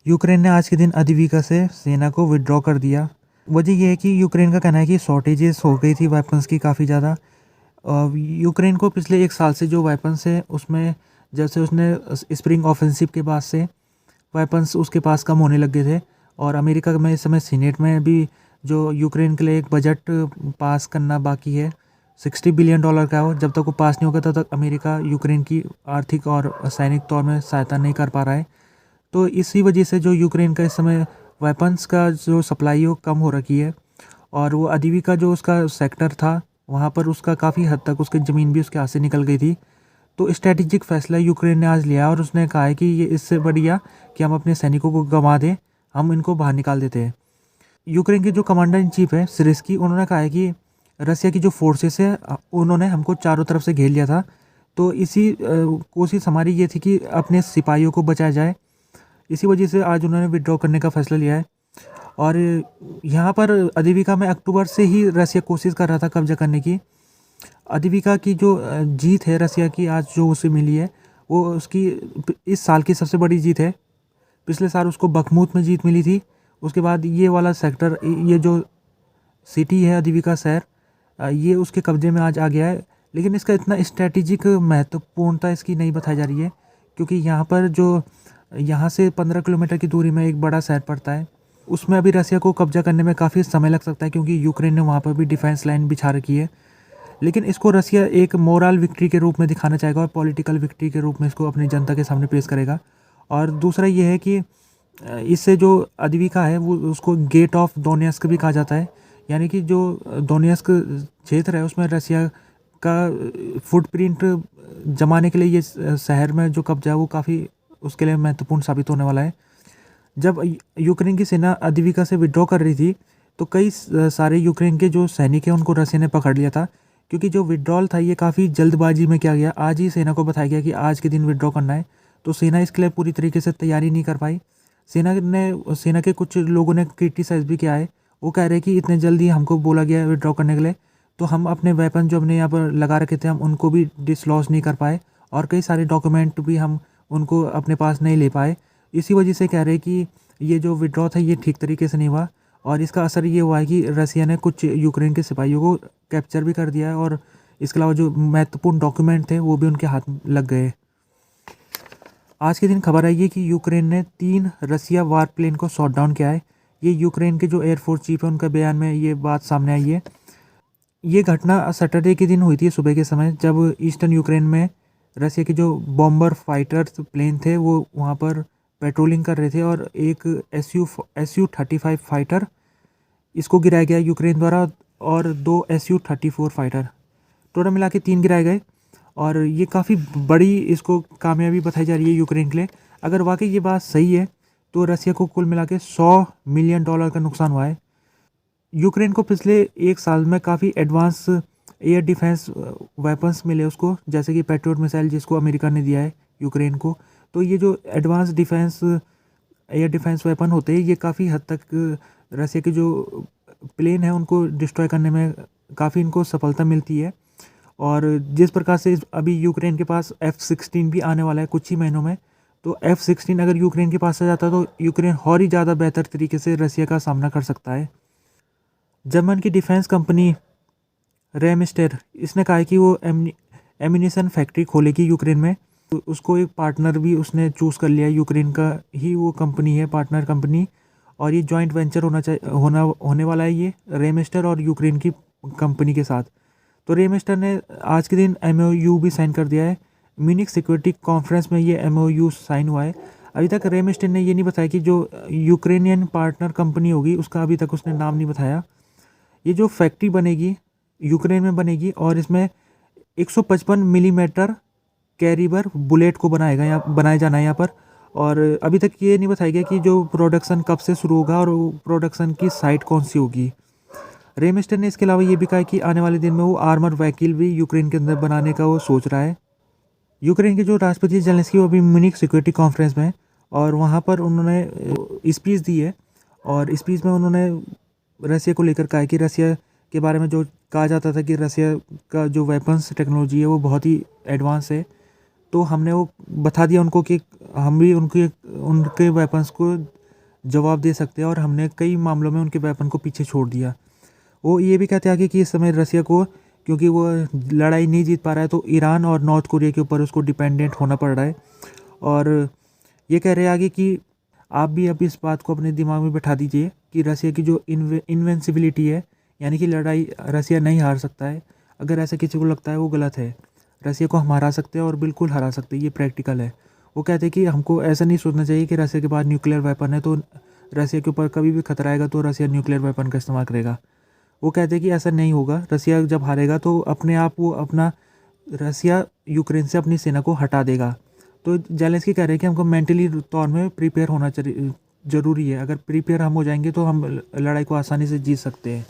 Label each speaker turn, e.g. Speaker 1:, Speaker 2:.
Speaker 1: Ukraine ने आज के दिन अदिविका से सेना को विड्रॉ कर दिया। वजह यह है कि यूक्रेन का कहना है कि शॉर्टेजेस हो गई थी वेपन्स की काफ़ी ज़्यादा। यूक्रेन को पिछले एक साल से जो वेपन्स है उसमें जब से उसने स्प्रिंग ऑफेंसिव के बाद से वेपन्स उसके पास कम होने लग गए थे। और अमेरिका में इस समय सीनेट में भी जो यूक्रेन के लिए एक बजट पास करना बाकी है, $60 बिलियन का हो। जब तक वो पास नहीं होगा तब तक अमेरिका यूक्रेन की आर्थिक और सैनिक तौर में सहायता नहीं कर पा रहा है। तो इसी वजह से जो यूक्रेन का इस समय वेपन्स का जो सप्लाई है वो कम हो रखी है। और वो अदीवी का जो उसका सेक्टर था वहाँ पर उसका काफ़ी हद तक उसकी ज़मीन भी उसके हाथ से निकल गई थी। तो स्ट्रैटेजिक फैसला यूक्रेन ने आज लिया और उसने कहा है कि ये इससे बढ़िया कि हम अपने सैनिकों को गंवा दें, हम इनको बाहर निकाल देते हैं। यूक्रेन के जो कमांडर इन चीफ है सिरिस्की, उन्होंने कहा है कि रसिया की जो फोर्सेस है उन्होंने हमको चारों तरफ से घेर लिया था। तो इसी कोशिश हमारी ये थी कि अपने सिपाहियों को बचाया जाए। इसी वजह से आज उन्होंने विड्रॉ करने का फैसला लिया है। और यहाँ पर अदीविका में अक्टूबर से ही रसिया कोशिश कर रहा था कब्जा करने की। अदीविका की जो जीत है रसिया की आज जो उसे मिली है वो उसकी इस साल की सबसे बड़ी जीत है। पिछले साल उसको बखमूत में जीत मिली थी। उसके बाद ये वाला सेक्टर, ये जो सिटी है अदीविका शहर, ये उसके कब्जे में आज आ गया है। लेकिन इसका इतना स्ट्रैटेजिक महत्वपूर्णता इसकी नहीं बताई जा रही है, क्योंकि यहाँ पर जो यहाँ से 15 किलोमीटर की दूरी में एक बड़ा शहर पड़ता है, उसमें अभी रसिया को कब्जा करने में काफ़ी समय लग सकता है, क्योंकि यूक्रेन ने वहाँ पर भी डिफेंस लाइन बिछा रखी है। लेकिन इसको रसिया एक मोरल विक्ट्री के रूप में दिखाना चाहेगा और पॉलिटिकल विक्ट्री के रूप में इसको अपनी जनता के सामने पेश करेगा। और दूसरा ये है कि इससे जो अदीविका है वो उसको गेट ऑफ दोनेस्क भी कहा जाता है। यानी कि जो दोनेस्क क्षेत्र है उसमें रसिया का फुटप्रिंट जमाने के लिए ये शहर में जो कब्जा है वो काफ़ी उसके लिए महत्वपूर्ण साबित होने वाला है। जब यूक्रेन की सेना अदीविका से विड्रॉ कर रही थी तो कई सारे यूक्रेन के जो सैनिक हैं उनको रसिया ने पकड़ लिया था, क्योंकि जो विड्रॉल था ये काफ़ी जल्दबाजी में किया गया। आज ही सेना को बताया गया कि आज के दिन विड्रॉ करना है, तो सेना इसके लिए पूरी तरीके से तैयारी नहीं कर पाई। सेना के कुछ लोगों ने क्रिटिसाइज़ भी किया है। वो कह रहे हैं कि इतने जल्दी हमको बोला गया है विड्रॉ करने के लिए, तो हम अपने वेपन जो हमने यहाँ पर लगा रखे थे हम उनको भी डिसलॉज नहीं कर पाए, और कई सारे डॉक्यूमेंट भी हम उनको अपने पास नहीं ले पाए। इसी वजह से कह रहे हैं कि ये जो विड्रॉ था ये ठीक तरीके से नहीं हुआ, और इसका असर ये हुआ है कि रसिया ने कुछ यूक्रेन के सिपाहियों को कैप्चर भी कर दिया है, और इसके अलावा जो महत्वपूर्ण डॉक्यूमेंट थे वो भी उनके हाथ लग गए। आज के दिन खबर आई है कि यूक्रेन ने 3 रसिया वार प्लेन को शॉट डाउन किया है। ये यूक्रेन के जो एयरफोर्स चीफ है उनका बयान में ये बात सामने आई है। ये घटना सैटरडे के दिन हुई थी सुबह के समय, जब ईस्टर्न यूक्रेन में रसिया के जो बॉम्बर फाइटर्स प्लेन थे वो वहाँ पर पेट्रोलिंग कर रहे थे, और एक SU-35 फाइटर इसको गिराया गया यूक्रेन द्वारा, और 2 SU-34 फाइटर, टोटल मिला के 3 गिराए गए। और ये काफ़ी बड़ी इसको कामयाबी बताई जा रही है यूक्रेन के लिए। अगर वाकई ये बात सही है तो रसिया को कुल मिला के $100 मिलियन का नुकसान हुआ है। यूक्रेन को पिछले एक साल में काफ़ी एडवांस एयर डिफेंस वेपन्स मिले उसको, जैसे कि पैट्रियट मिसाइल जिसको अमेरिका ने दिया है यूक्रेन को। तो ये जो advance defence air defence weapon होते हैं ये काफ़ी हद तक रसिया के जो प्लेन है उनको डिस्ट्रॉय करने में काफ़ी इनको सफलता मिलती है। और जिस प्रकार से अभी यूक्रेन के पास F-16 भी आने वाला है कुछ ही महीनों में, तो F-16 अगर यूक्रेन के पास आ जाता है तो यूक्रेन और ही ज़्यादा बेहतर तरीके से रसिया का सामना कर सकता है। जर्मन की डिफेंस कंपनी रेमस्टेर इसने कहा है कि वो एम्यूनिशन फैक्ट्री खोलेगी यूक्रेन में। तो उसको एक पार्टनर भी उसने चूज़ कर लिया है, यूक्रेन का ही वो कंपनी है पार्टनर कंपनी, और ये जॉइंट वेंचर होने वाला है ये रेमस्टेर और यूक्रेन की कंपनी के साथ। तो रेमस्टर ने आज के दिन MOU भी साइन कर दिया है। म्यूनिक सिक्योरिटी कॉन्फ्रेंस में ये MOU साइन हुआ है। अभी तक रेमस्टर ने ये नहीं बताया कि जो यूक्रेनियन पार्टनर कंपनी होगी उसका अभी तक उसने नाम नहीं बताया। ये जो फैक्ट्री बनेगी यूक्रेन में बनेगी, और इसमें 155 मिलीमीटर कैरिबर बुलेट को बनाया जाना है यहाँ पर। और अभी तक ये नहीं बताया गया कि जो प्रोडक्शन कब से शुरू होगा और प्रोडक्शन की साइट कौन सी होगी। रेमस्टर ने इसके अलावा ये भी कहा कि आने वाले दिन में वो आर्मर व्हीकल भी यूक्रेन के अंदर बनाने का वो सोच रहा है। यूक्रेन के जो राष्ट्रपति जेलेंस्की वो अभी म्यूनिक सिक्योरिटी कॉन्फ्रेंस में है, और वहाँ पर उन्होंने स्पीच दी है, और स्पीच में उन्होंने रसिया को लेकर कहा है कि रसिया के बारे में जो कहा जाता था कि रसिया का जो वेपन्स टेक्नोलॉजी है वो बहुत ही एडवांस है, तो हमने वो बता दिया उनको कि हम भी उनके वेपन्स को जवाब दे सकते हैं, और हमने कई मामलों में उनके वेपन को पीछे छोड़ दिया। वो ये भी कहते आगे कि इस समय रसिया को, क्योंकि वो लड़ाई नहीं जीत पा रहा है, तो ईरान और नॉर्थ कोरिया के ऊपर उसको डिपेंडेंट होना पड़ रहा है। और ये कह रहे हैं आगे कि आप भी अब इस बात को अपने दिमाग में बैठा दीजिए कि रसिया की जो इन्वेंसिबिलिटी है, यानी कि लड़ाई रसिया नहीं हार सकता है। अगर ऐसा किसी को लगता है वो गलत है। रसिया को हम हरा सकते हैं, और बिल्कुल हरा सकते हैं, ये प्रैक्टिकल है। वो कहते हैं कि हमको ऐसा नहीं सोचना चाहिए कि रसिया के पास न्यूक्लियर वेपन है, तो रसिया के ऊपर कभी भी खतरा आएगा तो रसिया न्यूक्लियर वेपन का इस्तेमाल करेगा। वो कहते हैं कि ऐसा नहीं होगा। रसिया जब हारेगा तो अपने आप वो अपना रसिया यूक्रेन से अपनी सेना को हटा देगा। तो ज़ेलेंस्की कह रहे हैं कि हमको मेंटली तौर में प्रिपेयर होना ज़रूरी है। अगर प्रिपेयर हम हो जाएंगे तो हम लड़ाई को आसानी से जीत सकते हैं।